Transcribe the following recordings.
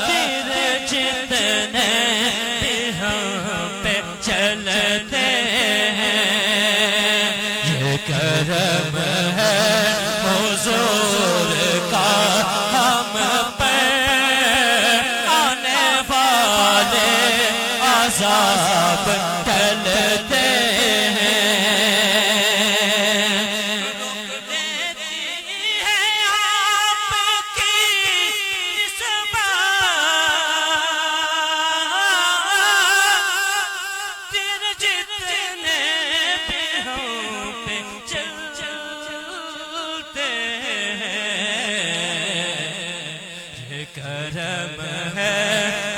پھر جتنے بھی ہم پہ چلتے ہیں یہ کرم ہے حضور کا ہم پر آنے والے عذاب ٹلتے کرم ہے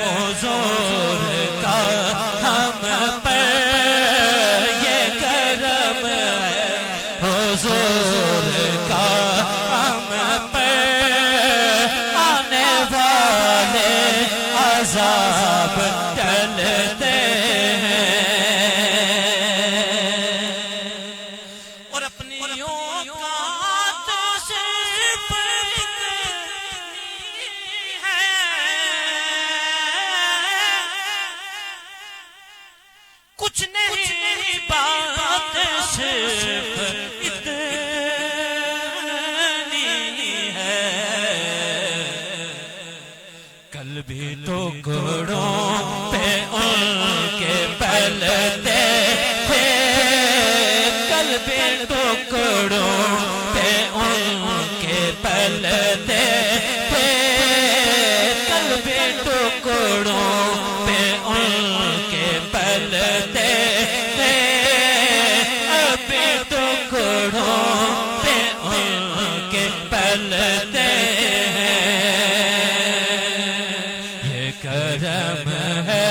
حضور کا ہم پر یہ کرم ہے حضور کا ہم پر آنے والے عذاب ٹلتے ہیں اور اپنی اوقات صرف کچھ نہیں بات صرف اتنی ہے کل بھی ٹکڑوں پہ ان کے پلتے تھے کل بھی ٹکڑوں پہ ان کے پلتے تھے کل بھی ٹکڑوں پہ ان کے پلتے تھے ابھی ٹکڑوں پہ ان کے پلتے ہیں یہ کرم ہے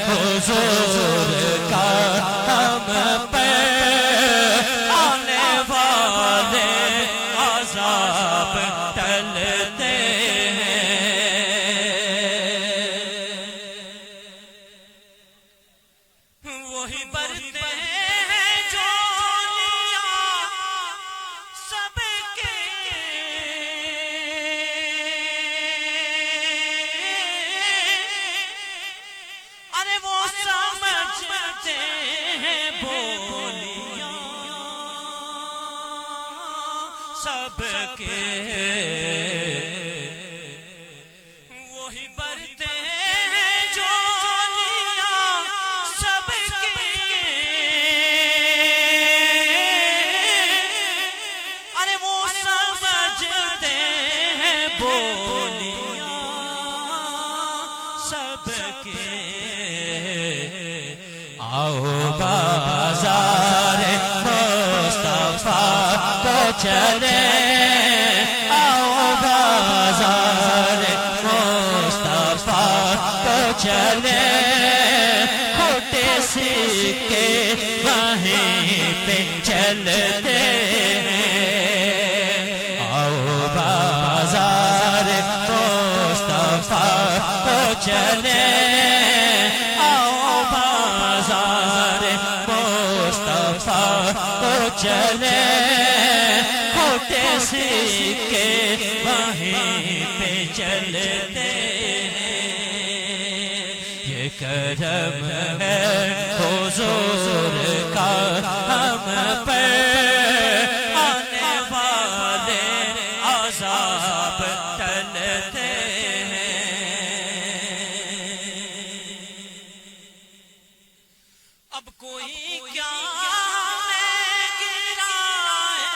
حضور کا ہم پر آنے والے عذاب ٹلتے وہی برتے ہیں جو لیا سب کے ارے وہ سمجھتے ہیں بولیاں سب کے وہی برتے ہیں جو سب کے آؤ بازار مصطفیٰ کو چلے آؤ بازار مصطفیٰ کو چلے کھوٹے سکے وہیں پہ چلتے آؤ بازار مصطفیٰ کو چلے آؤ بازار مصطفیٰ کو چلے کھوٹے سکے وہیں پہ چلتے یہ کرم ہے حضور کا ہم پر آنے والے عذاب ٹلتے اب کوئی کیا ہمیں گرائے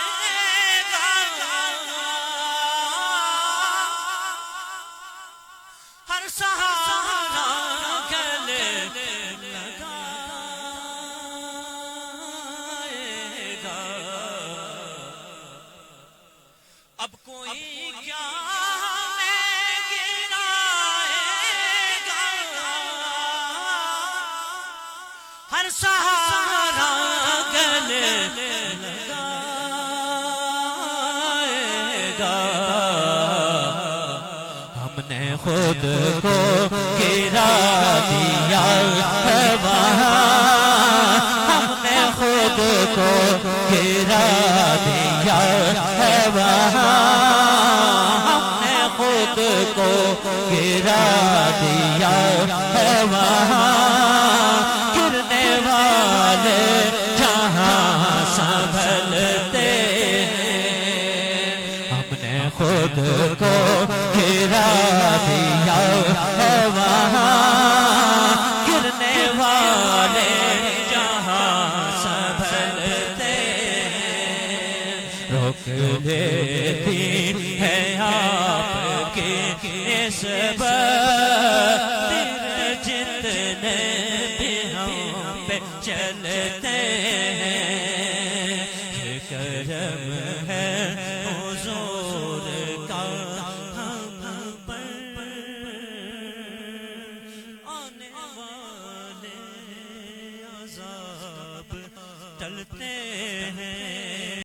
گا ہر سہارا گلے لگائے گا اب کوئی کیا ہر سہارا گلے لگائے گا ہم نے خود کو گرا دیا ہے وہاں ہم نے خود کو گرا دیا ہے وہاں ہم نے خود کو گرا دیا ہے وہاں گرنے والے جہاں سنبھلتے ہم نے خود کو گرا دیا ہے وہاں گرنے والے جہاں سنبھلتے روک لیتی ہے آپ کی نسبت جتنے بھی ہم پہ چلتے ہیں یہ کرم ہے حضور کا ہم پر آنے والے عذاب ٹلتے ہیں